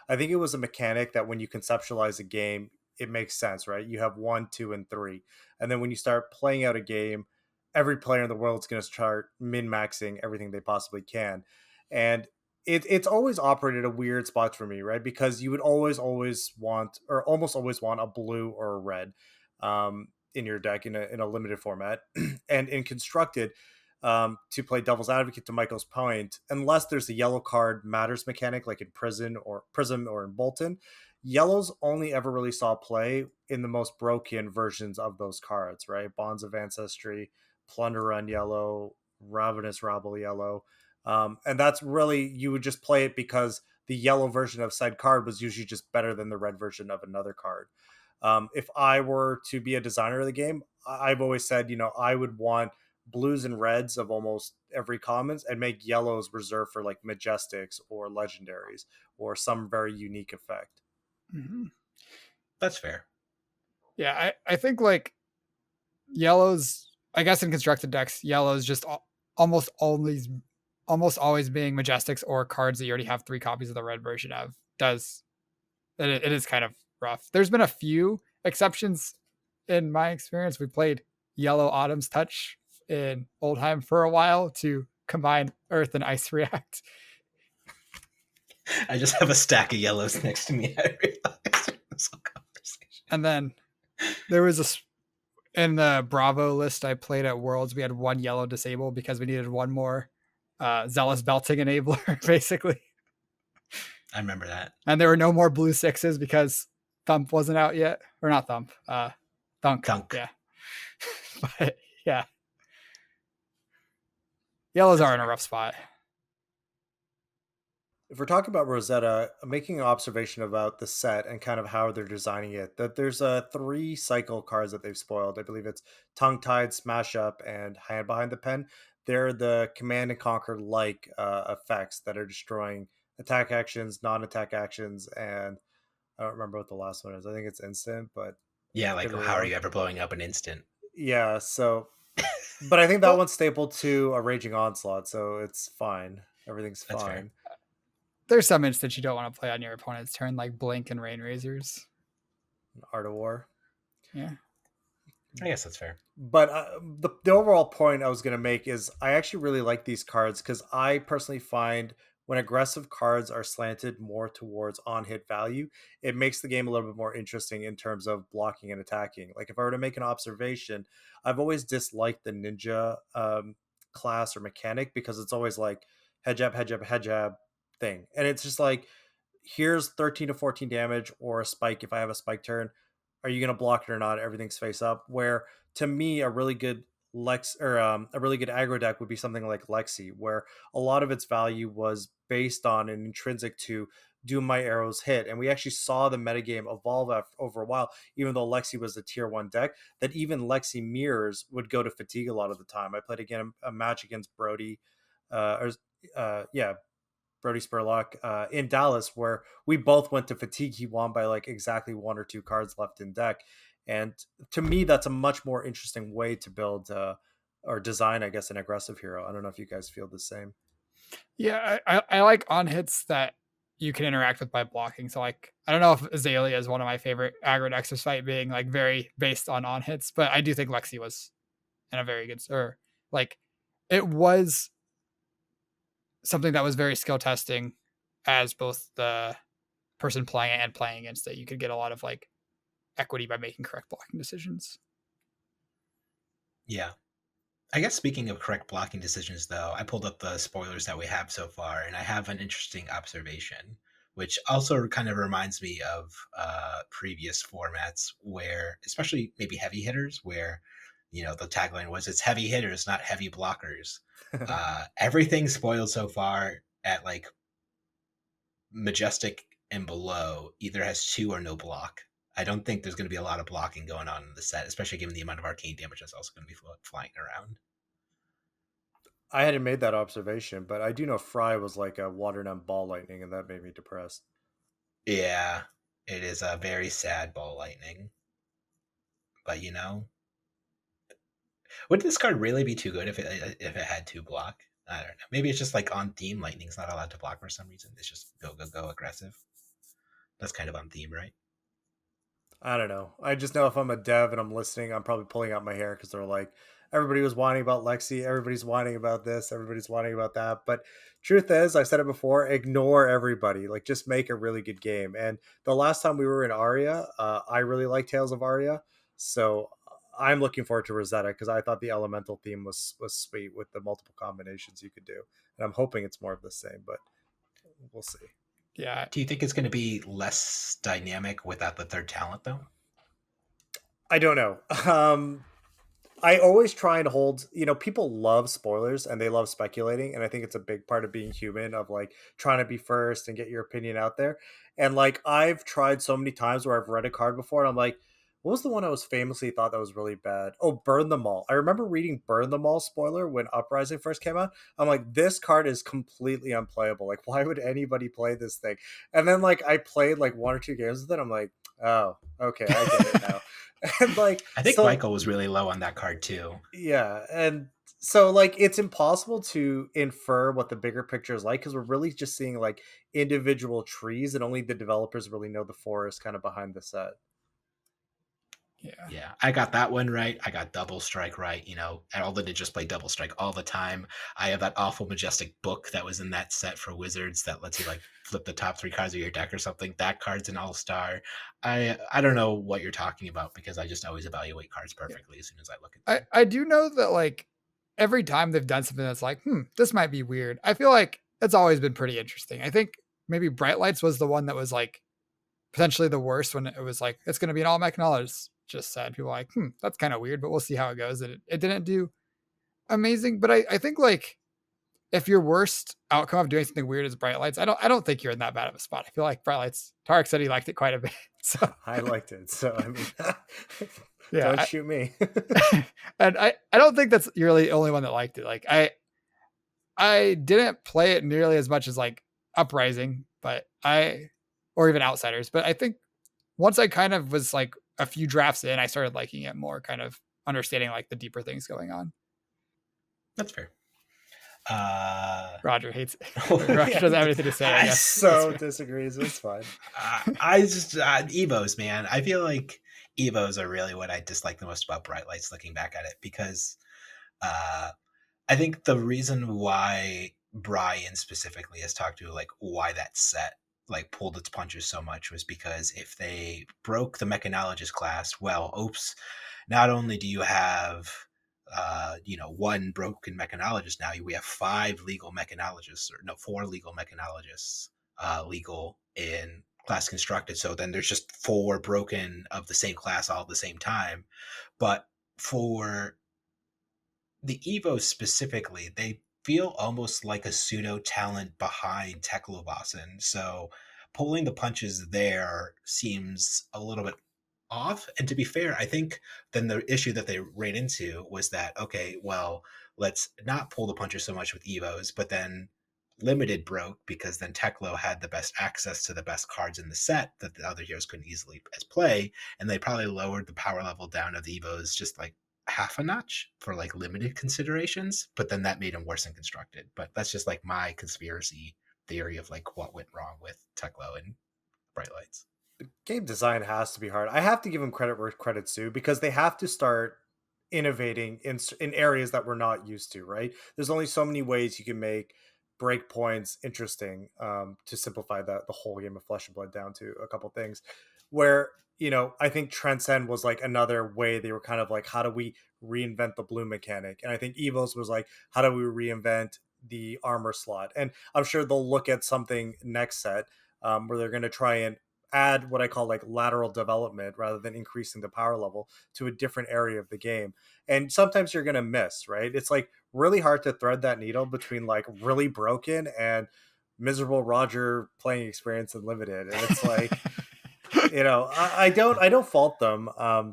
I think it was a mechanic that when you conceptualize a game, it makes sense, right? You have 1, 2, and 3. And then when you start playing out a game, every player in the world is going to start min-maxing everything they possibly can. And it's always operated a weird spot for me, right? Because you would always want, or almost always want, a blue or a red. In your deck in a limited format. And in constructed, to play devil's advocate to Michael's point, unless there's a yellow card matters mechanic like in Prism or in Bolton, yellows only ever really saw play in the most broken versions of those cards, right? Bonds of Ancestry, Plunder Run yellow, Ravenous Rabble yellow. And that's really, you would just play it because the yellow version of said card was usually just better than the red version of another card. If I were to be a designer of the game, I've always said, I would want blues and reds of almost every commons and make yellows reserved for like majestics or legendaries or some very unique effect. Mm-hmm. That's fair. Yeah, I think like yellows, I guess in constructed decks, yellows just almost always being majestics or cards that you already have 3 copies of the red version of it is kind of rough. There's been a few exceptions in my experience. We played yellow Autumn's Touch in Oldheim for a while to combine Earth and Ice React. I just have a stack of yellows next to me. I realized this whole conversation. And then there was in the Bravo list I played at Worlds, we had 1 yellow disable because we needed 1 more Zealous Belting enabler, basically. I remember that. And there were no more blue 6s because Thump wasn't out yet. Or not Thump. Thunk. Yeah. But yeah. Yellows are in a rough spot. If we're talking about Rosetta, I'm making an observation about the set and kind of how they're designing it, that there's 3 cycle cards that they've spoiled. I believe it's Tongue Tied, Smash Up, and Hand Behind the Pen. They're the Command and Conquer like effects that are destroying attack actions, non-attack actions, and I don't remember what the last one is. I think it's instant, but yeah, like how are you ever blowing up an instant? Yeah, so but I think that one's stapled to a Raging Onslaught, so it's fine. Everything's fine. Fair. There's some instants you don't want to play on your opponent's turn, like Blink and Rain Razors. Art of War. Yeah. I guess that's fair. But the overall point I was going to make is I actually really like these cards because I personally find when aggressive cards are slanted more towards on-hit value, it makes the game a little bit more interesting in terms of blocking and attacking. Like if I were to make an observation, I've always disliked the ninja class or mechanic because it's always like head jab thing. And it's just like, here's 13 to 14 damage or a spike if I have a spike turn. Are you going to block it or not? Everything's face up. Where to me, a really good a really good aggro deck would be something like Lexi, where a lot of its value was based on and intrinsic to do my arrows hit. And we actually saw the metagame evolve over a while, even though Lexi was a tier 1 deck, that even Lexi mirrors would go to fatigue a lot of the time. I played again a match against Bodee, Bodee Spurlock in Dallas, where we both went to fatigue. He won by like exactly 1 or 2 cards left in deck. And to me, that's a much more interesting way to build a or design, I guess, an aggressive hero. I don't know if you guys feel the same. Yeah, I like on hits that you can interact with by blocking. So like I don't know if Azalea is one of my favorite aggro decks, despite being like very based on hits, but I do think Lexi was in a very good or like it was something that was very skill testing as both the person playing it and playing against it. You could get a lot of like equity by making correct blocking decisions. Yeah. I guess speaking of correct blocking decisions, though, I pulled up the spoilers that we have so far, and I have an interesting observation, which also kind of reminds me of previous formats where, especially maybe heavy hitters, where, the tagline was, it's heavy hitters, not heavy blockers. Everything spoiled so far at like Majestic and below either has 2 or no block. I don't think there's going to be a lot of blocking going on in the set, especially given the amount of arcane damage that's also going to be flying around. I hadn't made that observation, but I do know Fry was like a water nymph ball lightning, and that made me depressed. Yeah, it is a very sad ball lightning. But would this card really be too good if it had 2 block? I don't know. Maybe it's just like on theme. Lightning's not allowed to block for some reason. It's just go aggressive. That's kind of on theme, right? I don't know. I just know if I'm a dev and I'm listening, I'm probably pulling out my hair because they're like, everybody was whining about Lexi, everybody's whining about this, everybody's whining about that. But truth is, I've said it before, ignore everybody. Like, just make a really good game. And the last time we were in Aria, I really liked Tales of Aria. So I'm looking forward to Rosetta because I thought the elemental theme was sweet with the multiple combinations you could do. And I'm hoping it's more of the same, but we'll see. Yeah. Do you think it's going to be less dynamic without the third talent, though? I don't know. I always try and hold, people love spoilers and they love speculating. And I think it's a big part of being human, of like trying to be first and get your opinion out there. And like, I've tried so many times where I've read a card before and I'm like, what was the one I was famously thought that was really bad? Oh, Burn Them All. I remember reading Burn Them All spoiler when Uprising first came out. I'm like, this card is completely unplayable. Like, why would anybody play this thing? And then like I played like 1 or 2 games with it. I'm like, oh, okay, I get it now. And like, I think so, Michael was really low on that card too. Yeah, and so like it's impossible to infer what the bigger picture is like because we're really just seeing like individual trees, and only the developers really know the forest kind of behind the set. Yeah, I got that one right. I got Double Strike right. And all the ninjas play Double Strike all the time. I have that awful Majestic book that was in that set for Wizards that lets you like flip the top 3 cards of your deck or something. That card's an all-star. I don't know what you're talking about because I just always evaluate cards perfectly as soon as I look at them. I do know that like every time they've done something that's like, this might be weird, I feel like it's always been pretty interesting. I think maybe Bright Lights was the one that was like potentially the worst when it was like, it's going to be an all mech knowledge. Just said people were like, that's kind of weird, but we'll see how it goes. And it didn't do amazing. But I think like if your worst outcome of doing something weird is Bright Lights, I don't think you're in that bad of a spot. I feel like Bright Lights, Tariq said he liked it quite a bit. So I liked it. So I mean, yeah, don't shoot me. And I don't think that's you're really the only one that liked it. Like I didn't play it nearly as much as like Uprising, or even Outsiders. But I think once I kind of was like a few drafts in, I started liking it more, kind of understanding like the deeper things going on. That's fair. Roger hates it. Roger doesn't have anything to say. I so disagrees. It's fine. I just Evos, man. I feel like Evos are really what I dislike the most about Bright Lights. Looking back at it, because I think the reason why Brian specifically has talked to like why that set like pulled its punches so much was because if they broke the mechanologist class, well, oops, not only do you have 1 broken mechanologist, now we have 5 legal mechanologists, or no, 4 legal mechanologists legal in class constructed. So then there's just 4 broken of the same class all at the same time. But for the Evos specifically, they feel almost like a pseudo talent behind Teklovasen. So pulling the punches there seems a little bit off. And to be fair, I think then the issue that they ran into was that, okay, well, let's not pull the punches so much with Evos, but then Limited broke because then Teklo had the best access to the best cards in the set that the other heroes couldn't easily as play. And they probably lowered the power level down of the Evos just like half a notch for like limited considerations, but then that made them worse than constructed. But that's just like my conspiracy theory of like what went wrong with Teklo and Bright Lights. Game design has to be hard. I have to give them credit where credit's due because they have to start innovating in areas that we're not used to. Right? There's only so many ways you can make breakpoints interesting, to simplify the whole game of Flesh and Blood down to a couple things. Where I think Transcend was like another way they were kind of like, how do we reinvent the blue mechanic? And I think Evos was like, how do we reinvent the armor slot? And I'm sure they'll look at something next set, where they're going to try and add what I call like lateral development rather than increasing the power level to a different area of the game. And sometimes you're going to miss, right? It's like really hard to thread that needle between like really broken and miserable Roger playing experience and limited. And it's like, I don't fault them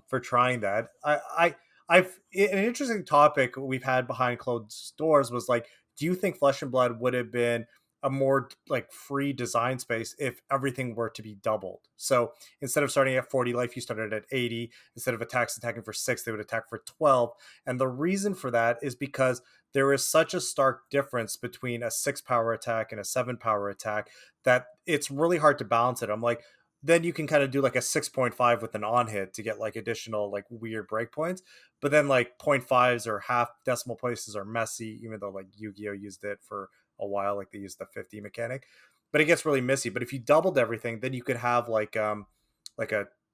for trying that. I've an interesting topic we've had behind closed doors was like, do you think Flesh and Blood would have been a more like free design space if everything were to be doubled? So instead of starting at 40 life, you started at 80. Instead of attacking for 6, they would attack for 12. And the reason for that is because there is such a stark difference between a 6 power attack and a 7 power attack that it's really hard to balance it. I'm like, then you can kind of do like a 6.5 with an on hit to get like additional like weird breakpoints. But then like 0.5s or half decimal places are messy, even though like Yu-Gi-Oh used it for a while, like they used the 50 mechanic. But it gets really messy. But if you doubled everything, then you could have like a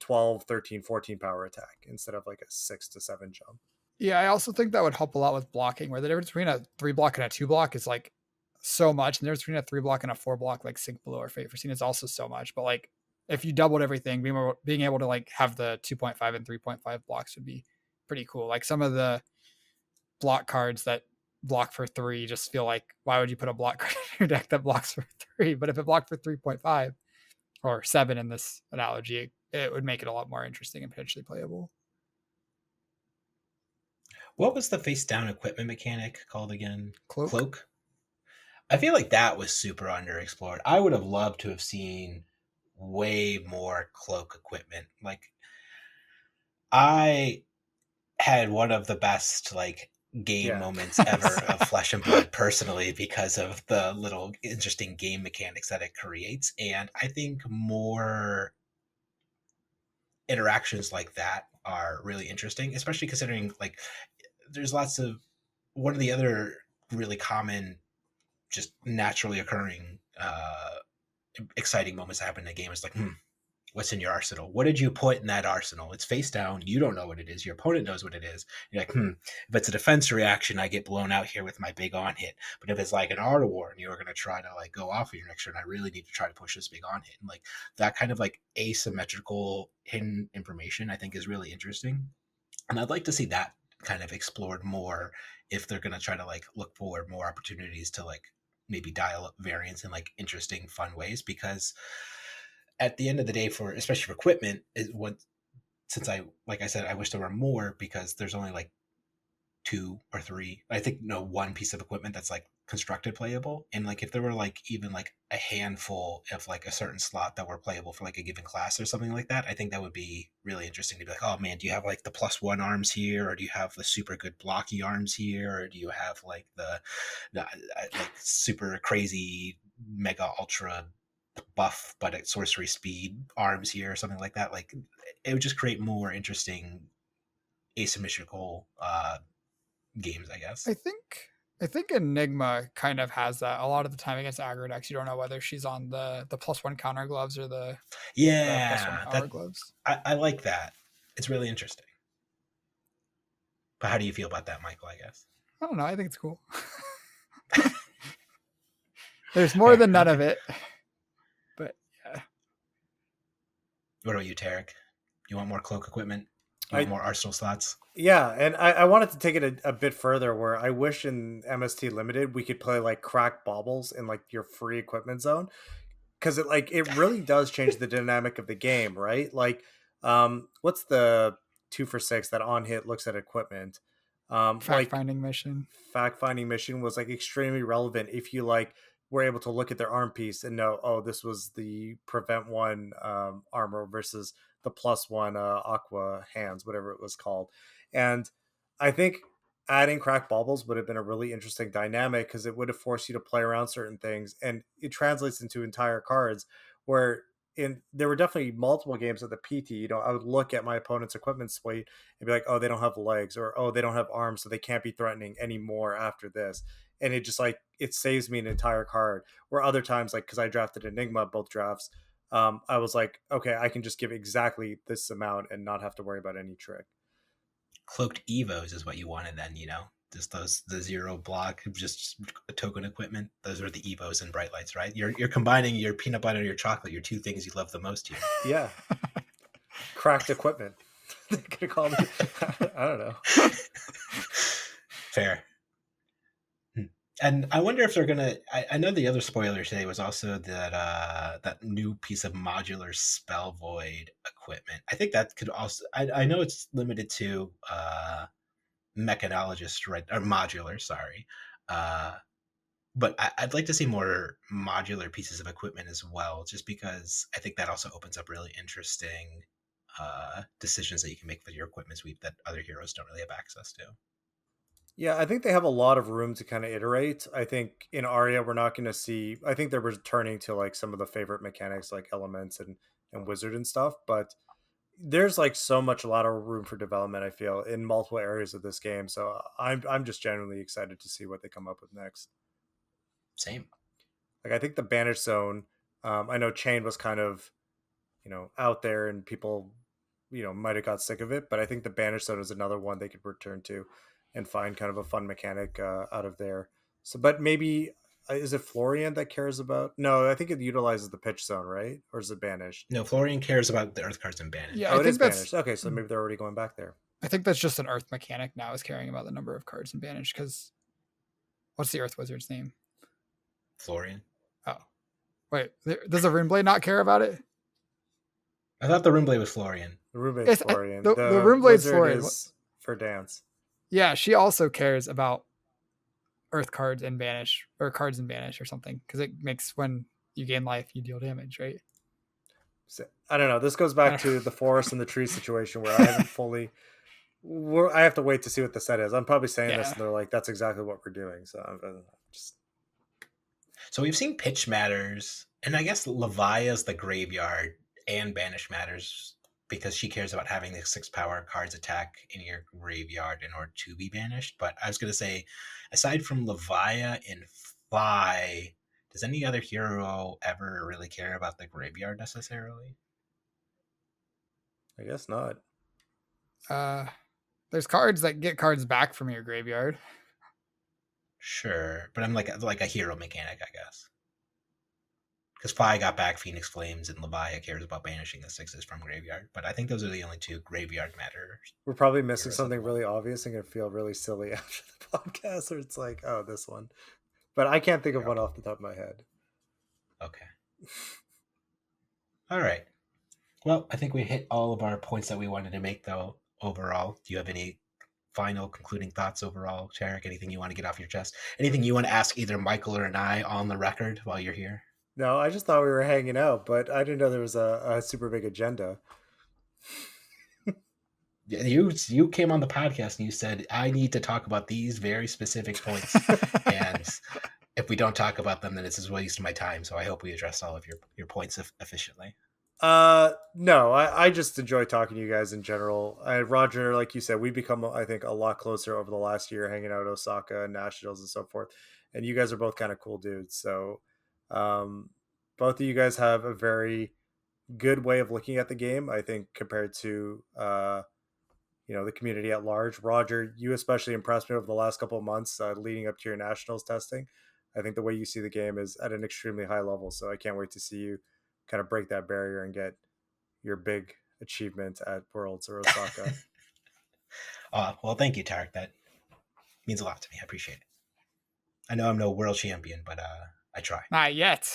12, 13, 14 power attack instead of like a 6 to 7 jump. Yeah, I also think that would help a lot with blocking, where the difference between a 3 block and a 2 block is like so much. And the difference between a 3 block and a 4 block, like Sync Below or Fate Foreseen, is also so much. But like if you doubled everything, being able to like have the 2.5 and 3.5 blocks would be pretty cool. Like some of the block cards that block for 3 just feel like, why would you put a block card in your deck that blocks for 3? But if it blocked for 3.5 or 7 in this analogy, it would make it a lot more interesting and potentially playable. What was the face down equipment mechanic called again? Cloak. I feel like that was super underexplored. I would have loved to have seen way more cloak equipment. Like, I had one of the best like game moments ever of Flesh and Blood personally because of the little interesting game mechanics that it creates. And I think more interactions like that are really interesting, especially considering like there's lots of one of the other really common, just naturally occurring exciting moments that happen in a game is like, what's in your arsenal? What did you put in that arsenal? It's face down. You don't know what it is. Your opponent knows what it is. You're like, if it's a defense reaction, I get blown out here with my big on hit. But if it's like an auto war and you're going to try to like go off of your next turn, I really need to try to push this big on hit. And like that kind of like asymmetrical hidden information, I think is really interesting. And I'd like to see that kind of explored more if they're going to try to like look for more opportunities to like maybe dial up variants in like interesting, fun ways. Because at the end of the day, for especially for equipment, is what since like I said, I wish there were more because there's only like 2 or 3. I think one piece of equipment that's like constructed playable, and like if there were like even like a handful of like a certain slot that were playable for like a given class or something like that, I think that would be really interesting to be like, oh man, do you have like the +1 arms here, or do you have the super good blocky arms here, or do you have like the like super crazy mega ultra buff but at sorcery speed arms here or something like that? Like it would just create more interesting asymmetrical games, I guess. I think Enigma kind of has that a lot of the time against aggro decks. You don't know whether she's on the +1 counter gloves or the +1 power gloves. I like that. It's really interesting. But how do you feel about that, Michael? I guess I don't know. I think it's cool. There's more than none of it. But yeah. What about you, Tariq? You want more cloak equipment? You want more arsenal slots? Yeah, and I wanted to take it a bit further where I wish in MST Limited we could play like crack baubles in like your free equipment zone. Because it really does change the dynamic of the game, right? Like, what's the 2 for 6 that on hit looks at equipment? Fact finding mission. Fact finding mission was like extremely relevant if you like were able to look at their arm piece and know, oh, this was the prevent 1 armor versus the +1 aqua hands, whatever it was called. And I think adding cracked baubles would have been a really interesting dynamic because it would have forced you to play around certain things, and it translates into entire cards. Where there were definitely multiple games at the PT. I would look at my opponent's equipment suite and be like, oh, they don't have legs, or oh, they don't have arms, so they can't be threatening anymore after this. And it just like it saves me an entire card. Where other times, like because I drafted Enigma both drafts, I was like, okay, I can just give exactly this amount and not have to worry about any trick. Cloaked Evos is what you wanted then, just the 0 block, just token equipment. Those are the Evos and Bright Lights, right? You're combining your peanut butter and your chocolate, your two things you love the most here. Yeah. Cracked equipment. They could have called me. I don't know. Fair. And I wonder if they're gonna. I know the other spoiler today was also that new piece of modular spell void equipment. I think that could also. I know it's limited to mechanologist, right, or modular. Sorry, but I'd like to see more modular pieces of equipment as well, just because I think that also opens up really interesting decisions that you can make with your equipment sweep that other heroes don't really have access to. Yeah, I think they have a lot of room to kind of iterate. I think in Aria, we're not going to see. I think they're returning to like some of the favorite mechanics, like elements and wizard and stuff. But there's like so much, a lot of room for development. I feel in multiple areas of this game. So I'm just genuinely excited to see what they come up with next. Same. Like I think the Banished Zone. I know Chain was kind of out there and people might have got sick of it, but I think the Banished Zone is another one they could return to and find kind of a fun mechanic out of there. So, but maybe is it Florian that cares about? No, I think it utilizes the pitch zone, right? Or is it banished? No, Florian cares about the Earth cards and banished. Yeah, oh, it is banished. Okay, so maybe they're already going back there. I think that's just an Earth mechanic now, is caring about the number of cards in banished. Because what's the Earth Wizard's name? Florian. Oh, wait, does the Runeblade not care about it? I thought the Runeblade was Florian. The Runeblade's Florian. The Runeblade's Florian is for dance. Yeah, she also cares about Earth cards and banish, or cards and banish or something, because it makes when you gain life, you deal damage, right? So, I don't know. This goes back to the forest and the tree situation where I haven't fully. I have to wait to see what the set is. I'm probably saying this, and they're like, "That's exactly what we're doing." So I'm just. So we've seen pitch matters, and I guess Levia's the graveyard and banish matters because she cares about having the 6 power cards attack in your graveyard in order to be banished. But I was going to say, aside from Levia and Fly, does any other hero ever really care about the graveyard necessarily? I guess not. There's cards that get cards back from your graveyard. Sure, but I'm like a hero mechanic, I guess. Because Fly got back Phoenix Flames and Levia cares about banishing the 6s from graveyard. But I think those are the only 2 graveyard matters. We're probably missing something really obvious and gonna feel really silly after the podcast, or it's like, oh, this one. But I can't think of one off the top of my head. Okay. All right. Well, I think we hit all of our points that we wanted to make, though, overall. Do you have any final concluding thoughts overall, Tariq? Anything you want to get off your chest? Anything you want to ask either Michael or I on the record while you're here? No, I just thought we were hanging out, but I didn't know there was a super big agenda. You came on the podcast and you said, I need to talk about these very specific points. And if we don't talk about them, then it's a waste of my time. So I hope we addressed all of your points efficiently. No, I just enjoy talking to you guys in general. Roger, like you said, we've become, I think, a lot closer over the last year, hanging out at Osaka and Nationals and so forth. And you guys are both kind of cool dudes. So both of you guys have a very good way of looking at the game, I think, compared to the community at large. Roger, you especially impressed me over the last couple of months leading up to your nationals testing. I think the way you see the game is at an extremely high level, so I can't wait to see you kind of break that barrier and get your big achievement at Worlds or Osaka. Well, thank you, Tariq. That means a lot to me. I appreciate it. I know I'm no world champion, but I try. Not yet.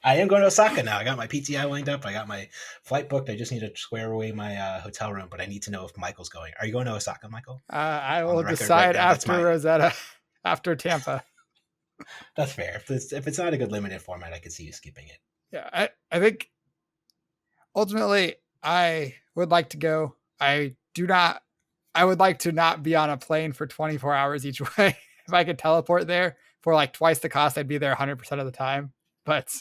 I am going to Osaka now. I got my PTI lined up. I got my flight booked. I just need to square away my hotel room, but I need to know if Michael's going. Are you going to Osaka, Michael? I will decide after Rosetta, after Tampa. That's fair. If it's not a good limited format, I could see you skipping it. Yeah, I think ultimately I would like to go. I do not I would like to not be on a plane for 24 hours each way. If I could teleport there for like twice the cost, I'd be there 100% of the time. But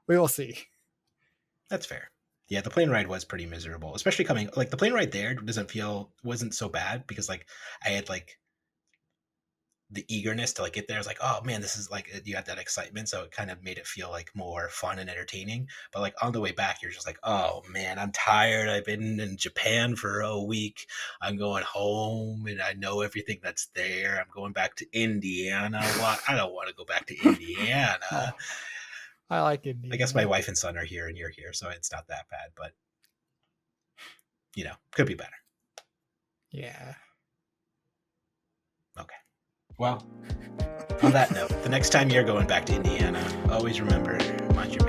we will see. That's fair. Yeah, the plane ride was pretty miserable, especially coming like the plane ride there wasn't so bad because like I had like the eagerness to like get there. I was like, oh man, this is like you had that excitement, so it kind of made it feel like more fun and entertaining. But like on the way back, you're just like, oh man, I'm tired. I've been in Japan for a week. I'm going home, and I know everything that's there. I'm going back to Indiana. I don't want to go back to Indiana. Oh, I like it. I guess my wife and son are here, and you're here, so it's not that bad. But you know, could be better. Yeah. Okay. Well, on that note, the next time you're going back to Indiana, always remember, mind your